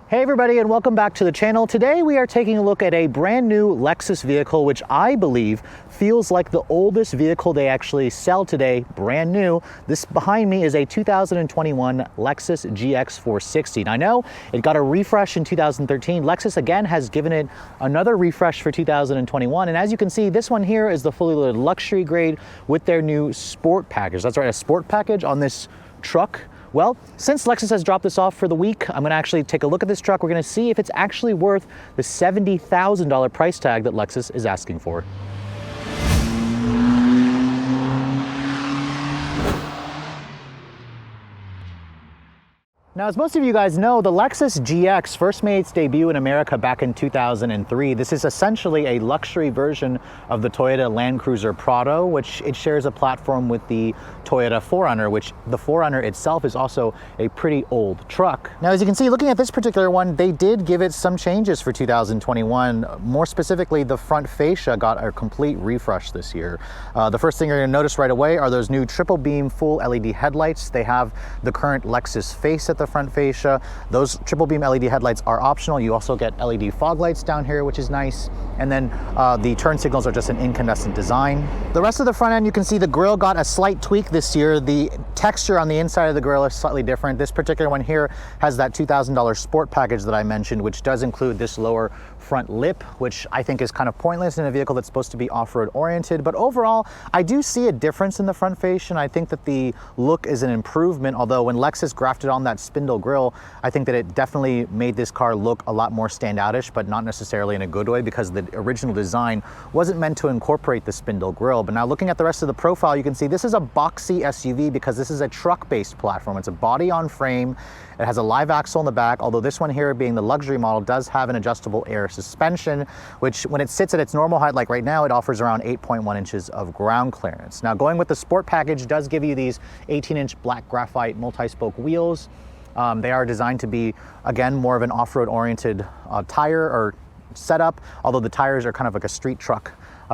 Hey everybody, and welcome back to the channel. Today we are taking a look at a brand new Lexus vehicle, which I believe feels like the oldest vehicle they actually sell today, brand new. This behind me is a 2021 Lexus GX460. Now, I know it got a refresh in 2013. Lexus again has given it another refresh for 2021. And as you can see, this one here is the fully loaded luxury grade with their new sport package. That's right, a sport package on this truck. Well, since Lexus has dropped this off for the week, I'm gonna actually take a look at this truck. We're gonna see if it's actually worth the $70,000 price tag that Lexus is asking for. Now, as most of you guys know, the Lexus GX first made its debut in America back in 2003. This is essentially a luxury version of the Toyota Land Cruiser Prado, which it shares a platform with the Toyota 4Runner, which the 4Runner itself is also a pretty old truck. Now, as you can see, looking at this particular one, they did give it some changes for 2021. More specifically, the front fascia got a complete refresh this year. The first thing you're gonna notice right away are those new triple beam full LED headlights. They have the current Lexus face at the front fascia. Those triple beam LED headlights are optional. You also get LED fog lights down here, which is nice. And then the turn signals are just an incandescent design. The rest of the front end, you can see the grille got a slight tweak this year. The texture on the inside of the grille is slightly different. This particular one here has that $2,000 sport package that I mentioned, which does include this lower front lip, which I think is kind of pointless in a vehicle that's supposed to be off-road oriented. But overall, I do see a difference in the front fascia, and I think that the look is an improvement, although when Lexus grafted on that spindle grille, I think that it definitely made this car look a lot more standoutish, but not necessarily in a good way, because the original design wasn't meant to incorporate the spindle grille. But now looking at the rest of the profile, you can see this is a boxy SUV because this is a truck-based platform. It's a body on frame. It has a live axle in the back, although this one here, being the luxury model, does have an adjustable air suspension, which when it sits at its normal height, like right now, it offers around 8.1 inches of ground clearance. Now, going with the sport package does give you these 18-inch black graphite multi-spoke wheels. They are designed to be, again, more of an off-road oriented tire or setup, although the tires are kind of like a street truck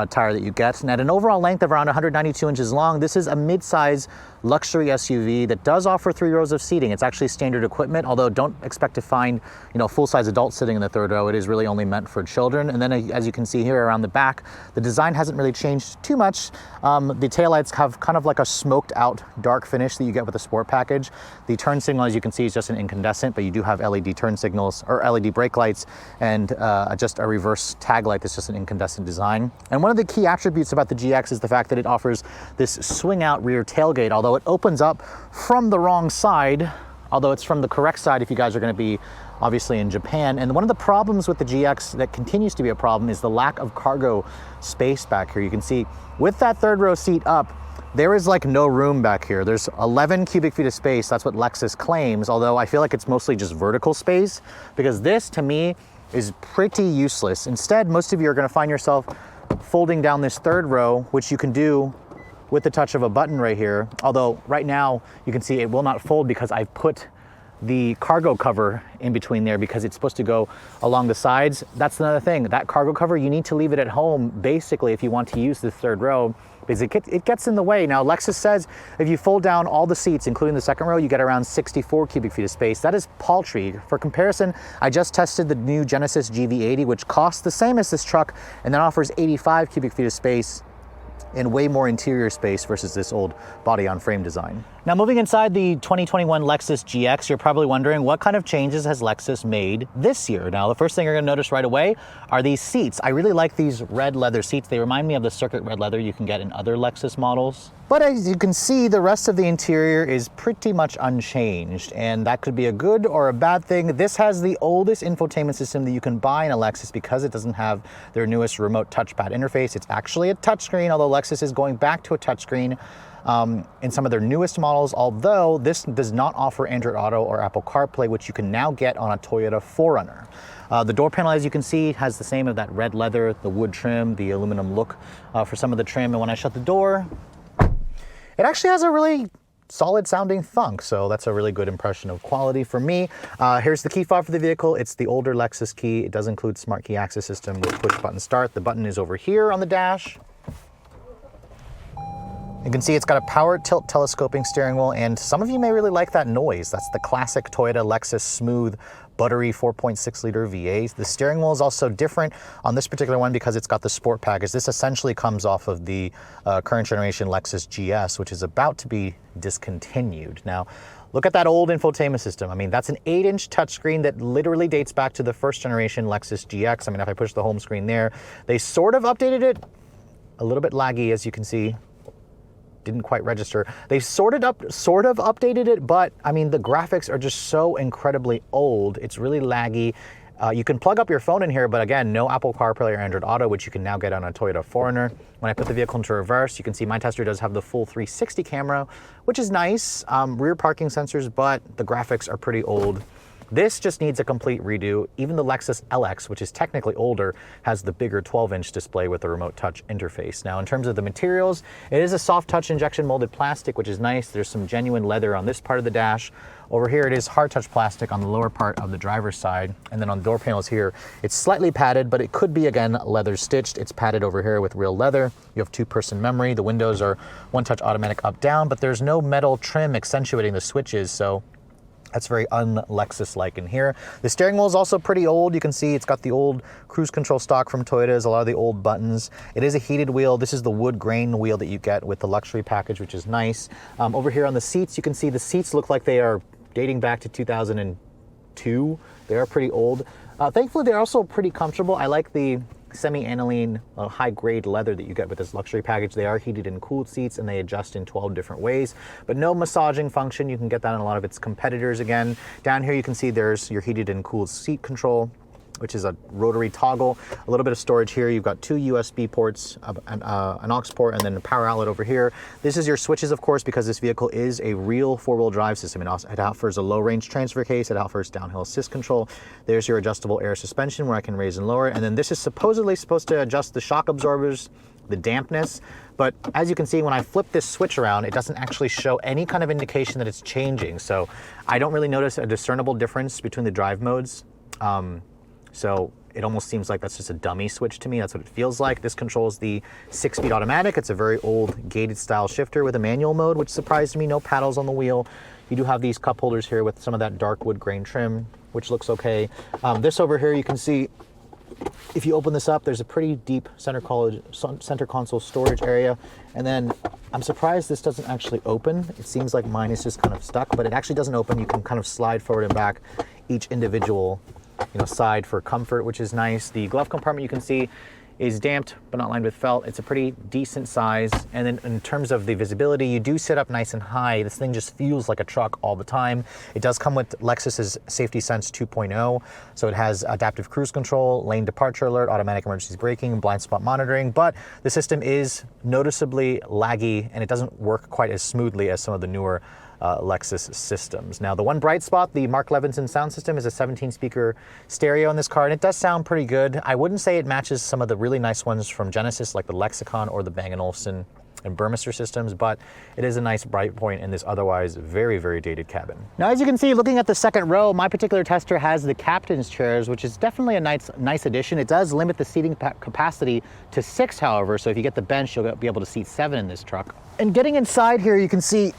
tire that you get. And at an overall length of around 192 inches long, this is a mid-size luxury SUV that does offer 3 rows of seating. It's actually standard equipment, although don't expect to find, full-size adults sitting in the third row. It is really only meant for children. And then as you can see here around the back, the design hasn't really changed too much. The taillights have kind of like a smoked out dark finish that you get with the sport package. The turn signal, as you can see, is just an incandescent, but you do have LED turn signals or LED brake lights and just a reverse tag light that's just an incandescent design. And one of the key attributes about the GX is the fact that it offers this swing out rear tailgate, although it opens up from the wrong side, although it's from the correct side if you guys are going to be obviously in Japan. And one of the problems with the GX that continues to be a problem is the lack of cargo space back here. You can see with that third row seat up, there is like no room back here. There's 11 cubic feet of space. That's what Lexus claims, although I feel like it's mostly just vertical space, because this to me is pretty useless. Instead, most of you are going to find yourself folding down this third row, which you can do with the touch of a button right here. Although right now you can see it will not fold because I've put the cargo cover in between there because it's supposed to go along the sides. That's another thing. That cargo cover, you need to leave it at home basically if you want to use the third row, because it gets in the way. Now, Lexus says if you fold down all the seats, including the second row, you get around 64 cubic feet of space. That is paltry. For comparison, I just tested the new Genesis GV80, which costs the same as this truck and then offers 85 cubic feet of space and way more interior space versus this old body on frame design. Now, moving inside the 2021 Lexus GX, you're probably wondering what kind of changes has Lexus made this year. Now, the first thing you're gonna notice right away are these seats. I really like these red leather seats. They remind me of the circuit red leather you can get in other Lexus models. But as you can see, the rest of the interior is pretty much unchanged, and that could be a good or a bad thing. This has the oldest infotainment system that you can buy in a Lexus because it doesn't have their newest remote touchpad interface. It's actually a touchscreen, although Lexus is going back to a touchscreen in some of their newest models, although this does not offer Android Auto or Apple CarPlay, which you can now get on a Toyota 4Runner. The door panel, as you can see, has the same of that red leather, the wood trim, the aluminum look for some of the trim. And when I shut the door, it actually has a really solid sounding thunk, so that's a really good impression of quality for me. Here's the key fob for the vehicle. It's the older Lexus key. It does include smart key access system with push button start. The button is over here on the dash. You can see it's got a power tilt telescoping steering wheel, and some of you may really like that noise. That's the classic Toyota Lexus smooth buttery 4.6 liter V8. The steering wheel is also different on this particular one because it's got the sport package. This essentially comes off of the current generation Lexus GS, which is about to be discontinued. Now, look at that old infotainment system. I mean, that's an 8-inch touchscreen that literally dates back to the first generation Lexus GX. I mean, if I push the home screen there, they sort of updated it. A little bit laggy, as you can see. Didn't quite register. They sort of updated it, but I mean, the graphics are just so incredibly old. It's really laggy. You can plug up your phone in here, but again, no Apple CarPlay or Android Auto, which you can now get on a Toyota 4Runner. When I put the vehicle into reverse, you can see my tester does have the full 360 camera, which is nice. Rear parking sensors, but the graphics are pretty old. This just needs a complete redo. Even the Lexus LX, which is technically older, has the bigger 12-inch display with the remote touch interface. Now, in terms of the materials, it is a soft touch injection molded plastic, which is nice. There's some genuine leather on this part of the dash. Over here, it is hard touch plastic on the lower part of the driver's side. And then on the door panels here, it's slightly padded, but it could be, again, leather stitched. It's padded over here with real leather. You have 2-person memory. The windows are one-touch automatic up-down, but there's no metal trim accentuating the switches, so that's very un-Lexus-like in here. The steering wheel is also pretty old. You can see it's got the old cruise control stock from Toyotas, a lot of the old buttons. It is a heated wheel. This is the wood grain wheel that you get with the luxury package, which is nice. Over here on the seats, you can see the seats look like they are dating back to 2002. They are pretty old. Thankfully, they're also pretty comfortable. I like the semi-aniline high-grade leather that you get with this luxury package. They are heated and cooled seats, and they adjust in 12 different ways, but no massaging function. You can get that on a lot of its competitors. Again, down here you can see there's your heated and cooled seat control, which is a rotary toggle. A little bit of storage here. You've got 2 USB ports, an aux port, and then a power outlet over here. This is your switches, of course, because this vehicle is a real 4-wheel drive system. It offers a low-range transfer case. It offers downhill assist control. There's your adjustable air suspension where I can raise and lower it. And then this is supposedly supposed to adjust the shock absorbers, the dampness. But as you can see, when I flip this switch around, it doesn't actually show any kind of indication that it's changing. So I don't really notice a discernible difference between the drive modes. So it almost seems like that's just a dummy switch to me. That's what it feels like. This controls the 6-speed automatic. It's a very old gated style shifter with a manual mode, which surprised me. No paddles on the wheel. You do have these cup holders here with some of that dark wood grain trim, which looks okay. This over here, you can see, if you open this up, there's a pretty deep center console storage area. And then I'm surprised this doesn't actually open. It seems like mine is just kind of stuck, but it actually doesn't open. You can kind of slide forward and back each individual side for comfort, which is nice. The glove compartment, you can see, is damped but not lined with felt. It's a pretty decent size. And then in terms of the visibility, you do sit up nice and high. This thing just feels like a truck all the time. It does come with Lexus's Safety Sense 2.0. So it has adaptive cruise control, lane departure alert, automatic emergency braking, blind spot monitoring, but the system is noticeably laggy and it doesn't work quite as smoothly as some of the newer Lexus systems. Now, the one bright spot, the Mark Levinson sound system, is a 17-speaker stereo in this car, and it does sound pretty good. I wouldn't say it matches some of the really nice ones from Genesis, like the Lexicon or the Bang & Olufsen and Burmester systems, but it is a nice bright point in this otherwise very, very dated cabin. Now, as you can see, looking at the second row, my particular tester has the captain's chairs, which is definitely a nice addition. It does limit the seating capacity to 6, however, so if you get the bench, you'll be able to seat 7 in this truck. And getting inside here, you can see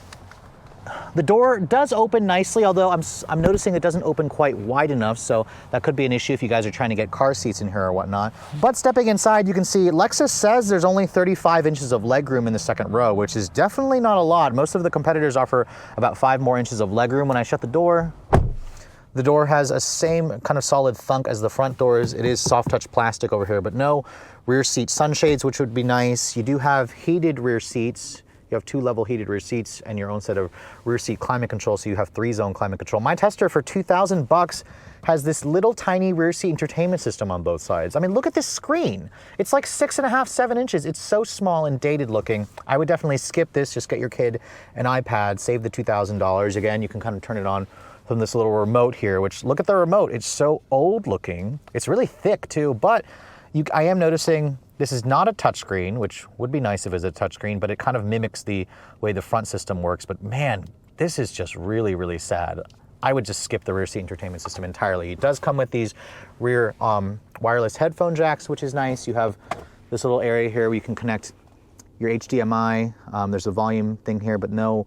the door does open nicely, although I'm noticing it doesn't open quite wide enough, so that could be an issue if you guys are trying to get car seats in here or whatnot. But stepping inside, you can see Lexus says there's only 35 inches of legroom in the second row, which is definitely not a lot. Most of the competitors offer about 5 more inches of legroom. When I shut the door has a same kind of solid thunk as the front doors. It is soft touch plastic over here, but no rear seat sunshades, which would be nice. You do have heated rear seats. You have 2 level heated rear seats and your own set of rear seat climate control, so you have 3-zone climate control. My tester for $2,000 has this little tiny rear seat entertainment system on both sides. I mean, look at this screen. It's like 6.5, 7 inches. It's so small and dated looking. I would definitely skip this. Just get your kid an iPad, save the $2,000. Again, you can kind of turn it on from this little remote here, which, look at the remote. It's so old looking. It's really thick too, but I am noticing this is not a touchscreen, which would be nice if it was a touchscreen, but it kind of mimics the way the front system works. But man, this is just really, really sad. I would just skip the rear seat entertainment system entirely. It does come with these rear wireless headphone jacks, which is nice. You have this little area here where you can connect your HDMI. There's a volume thing here, but no,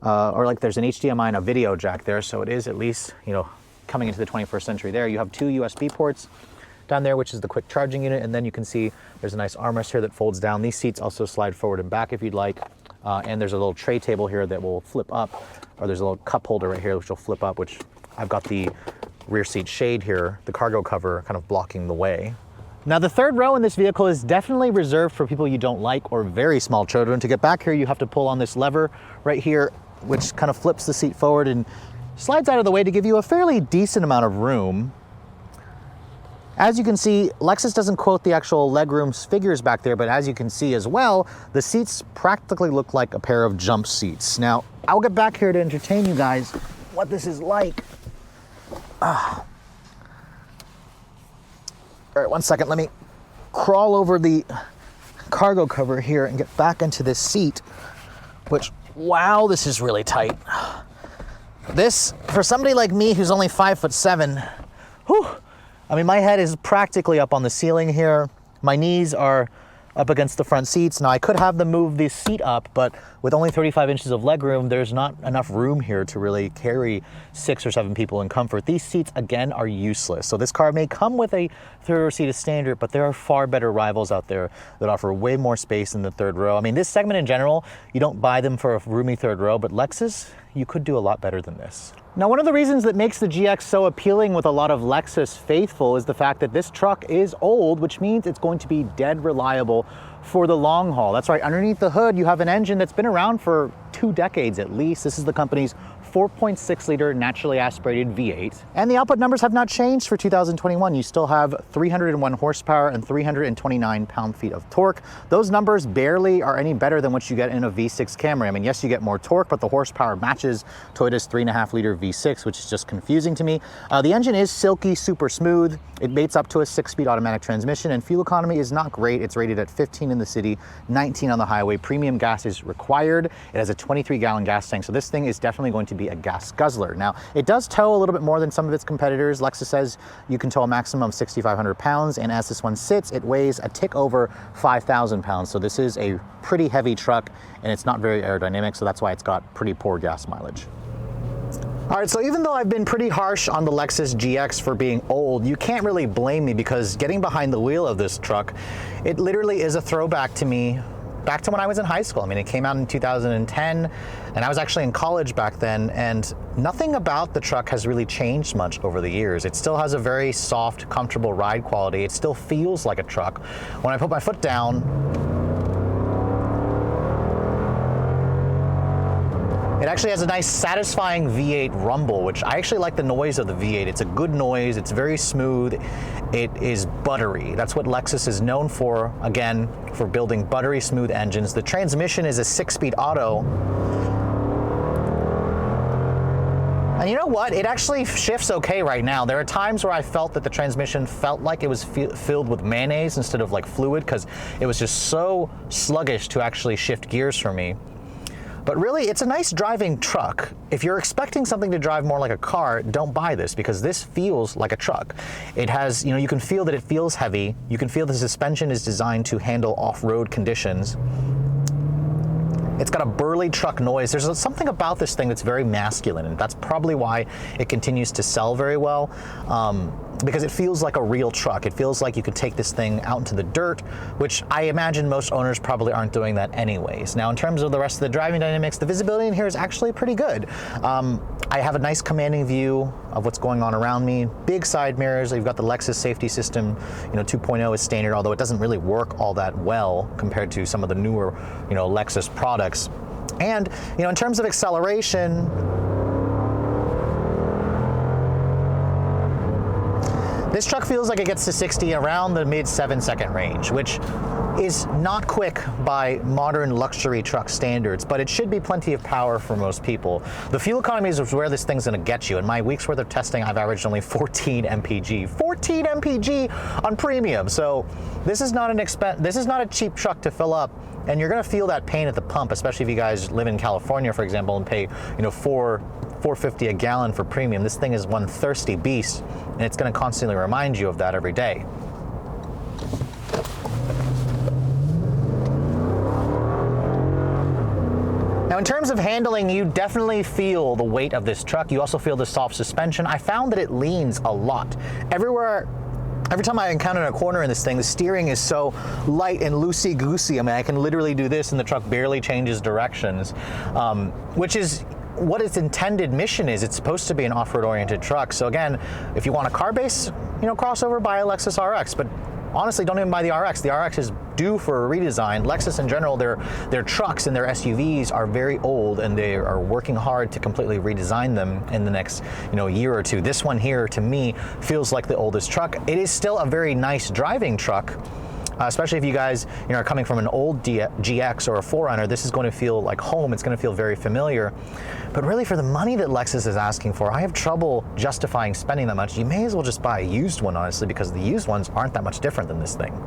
or like there's an HDMI and a video jack there. So it is at least, coming into the 21st century there. You have 2 USB ports down there, which is the quick charging unit, and then you can see there's a nice armrest here that folds down. These seats also slide forward and back if you'd like, and there's a little tray table here that will flip up, or there's a little cup holder right here which will flip up, which I've got the rear seat shade here, the cargo cover kind of blocking the way. Now the third row in this vehicle is definitely reserved for people you don't like or very small children. To get back here, you have to pull on this lever right here, which kind of flips the seat forward and slides out of the way to give you a fairly decent amount of room. As you can see, Lexus doesn't quote the actual legroom figures back there, but as you can see as well, the seats practically look like a pair of jump seats. Now, I'll get back here to entertain you guys what this is like. All right, 1 second, let me crawl over the cargo cover here and get back into this seat, which, wow, this is really tight. This, for somebody like me who's only 5'7", whew, I mean, my head is practically up on the ceiling here. My knees are up against the front seats. Now, I could have them move this seat up, but with only 35 inches of legroom, there's not enough room here to really carry 6 or 7 people in comfort. These seats, again, are useless. So this car may come with a third row seat as standard, but there are far better rivals out there that offer way more space in the third row. I mean, this segment in general, you don't buy them for a roomy third row, but Lexus, you could do a lot better than this. Now, one of the reasons that makes the GX so appealing with a lot of Lexus faithful is the fact that this truck is old, which means it's going to be dead reliable for the long haul. That's right, underneath the hood, you have an engine that's been around for 2 decades at least. This is the company's 4.6 liter naturally aspirated V8. And the output numbers have not changed for 2021. You still have 301 horsepower and 329 pound-feet of torque. Those numbers barely are any better than what you get in a V6 Camry. I mean, yes, you get more torque, but the horsepower matches Toyota's 3.5 liter V6, which is just confusing to me. The engine is silky, super smooth. It mates up to a 6-speed automatic transmission, and fuel economy is not great. It's rated at 15 in the city, 19 on the highway. Premium gas is required. It has a 23-gallon gas tank, so this thing is definitely going to be a gas guzzler. Now, it does tow a little bit more than some of its competitors. Lexus says you can tow a maximum of 6,500 pounds, and as this one sits, it weighs a tick over 5,000 pounds. So this is a pretty heavy truck, and it's not very aerodynamic, so that's why it's got pretty poor gas mileage. All right, so even though I've been pretty harsh on the Lexus GX for being old, you can't really blame me, because getting behind the wheel of this truck, it literally is a throwback to me back to when I was in high school. I mean, it came out in 2010, and I was actually in college back then, and nothing about the truck has really changed much over the years. It still has a very soft, comfortable ride quality. It still feels like a truck. When I put my foot down, it actually has a nice satisfying V8 rumble, which I actually like the noise of the V8. It's a good noise, it's very smooth, it is buttery. That's what Lexus is known for, again, for building buttery smooth engines. The transmission is a 6-speed auto. And you know what? It actually shifts okay right now. There are times where I felt that the transmission felt like it was filled with mayonnaise instead of like fluid, because it was just so sluggish to actually shift gears for me. But really, it's a nice driving truck. If you're expecting something to drive more like a car, don't buy this, because this feels like a truck. It has, you can feel that it feels heavy. You can feel the suspension is designed to handle off-road conditions. It's got a burly truck noise. There's something about this thing that's very masculine, and that's probably why it continues to sell very well. Because it feels like a real truck. It feels like you could take this thing out into the dirt, which I imagine most owners probably aren't doing that anyways. Now, in terms of the rest of the driving dynamics, the visibility in here is actually pretty good. I have a nice commanding view of what's going on around me. Big side mirrors. You've got the Lexus safety system, 2.0 is standard, although it doesn't really work all that well compared to some of the newer, Lexus products. And, in terms of acceleration, this truck feels like it gets to 60 around the mid 7-second range, which is not quick by modern luxury truck standards, but it should be plenty of power for most people. The fuel economy is where this thing's gonna get you. In my week's worth of testing, I've averaged only 14 mpg. 14 mpg on premium. So this is not a cheap truck to fill up, and you're gonna feel that pain at the pump, especially if you guys live in California, for example, and pay, $4.50 a gallon for premium. This thing is one thirsty beast, and it's going to constantly remind you of that every day. Now in terms of handling, you definitely feel the weight of this truck. You also feel the soft suspension. I found that it leans a lot. Every time I encounter a corner in this thing, the steering is so light and loosey-goosey. I mean, I can literally do this and the truck barely changes directions, which is what its intended mission is. It's supposed to be an off-road oriented truck. So again, if you want a car-based, crossover, buy a Lexus RX. But honestly, don't even buy the RX. The RX is due for a redesign. Lexus in general, their trucks and their SUVs are very old, and they are working hard to completely redesign them in the next year or two. This one here, to me, feels like the oldest truck. It is still a very nice driving truck. Especially if you guys are coming from an old GX or a 4Runner, this is going to feel like home. It's going to feel very familiar. But really, for the money that Lexus is asking for, I have trouble justifying spending that much. You may as well just buy a used one, honestly, because the used ones aren't that much different than this thing.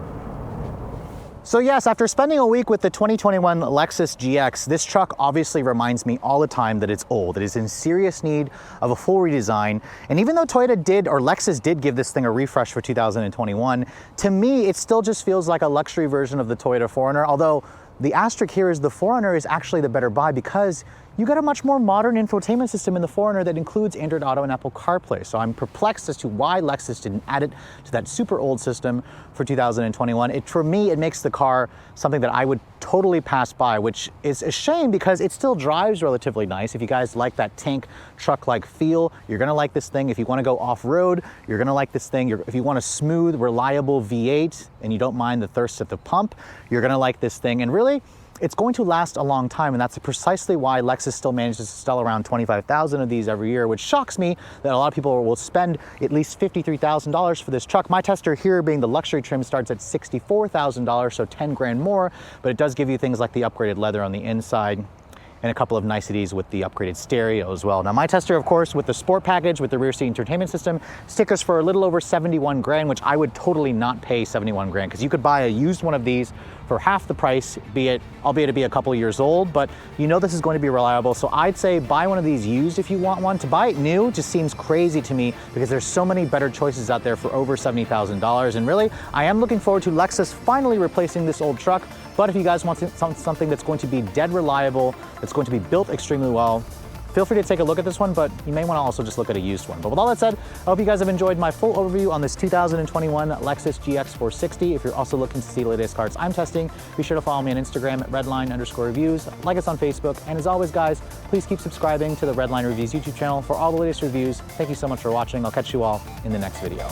So yes, after spending a week with the 2021 Lexus GX, this truck obviously reminds me all the time that it's old. It is in serious need of a full redesign. And even though Lexus did give this thing a refresh for 2021, to me, it still just feels like a luxury version of the Toyota 4Runner, although the asterisk here is the 4Runner is actually the better buy because you got a much more modern infotainment system in the 4Runner that includes Android Auto and Apple CarPlay. So I'm perplexed as to why Lexus didn't add it to that super old system for 2021. For me, it makes the car something that I would totally pass by, which is a shame because it still drives relatively nice. If you guys like that tank truck-like feel, you're gonna like this thing. If you wanna go off-road, you're gonna like this thing. If you want a smooth, reliable V8 and you don't mind the thirst at the pump, you're gonna like this thing. And really, it's going to last a long time, and that's precisely why Lexus still manages to sell around 25,000 of these every year, which shocks me that a lot of people will spend at least $53,000 for this truck. My tester here, being the luxury trim, starts at $64,000, so 10 grand more, but it does give you things like the upgraded leather on the inside and a couple of niceties with the upgraded stereo as well. Now my tester, of course, with the sport package, with the rear seat entertainment system, stickers for a little over 71 grand, which I would totally not pay 71 grand, because you could buy a used one of these for half the price, albeit it be a couple years old, but this is going to be reliable. So I'd say buy one of these used if you want one. To buy it new just seems crazy to me because there's so many better choices out there for over $70,000. And really, I am looking forward to Lexus finally replacing this old truck. But if you guys want something that's going to be dead reliable, that's going to be built extremely well, feel free to take a look at this one, but you may want to also just look at a used one. But with all that said, I hope you guys have enjoyed my full overview on this 2021 Lexus GX460. If you're also looking to see the latest cars I'm testing, be sure to follow me on Instagram at Redline_reviews, like us on Facebook, and as always, guys, please keep subscribing to the Redline Reviews YouTube channel for all the latest reviews. Thank you so much for watching. I'll catch you all in the next video.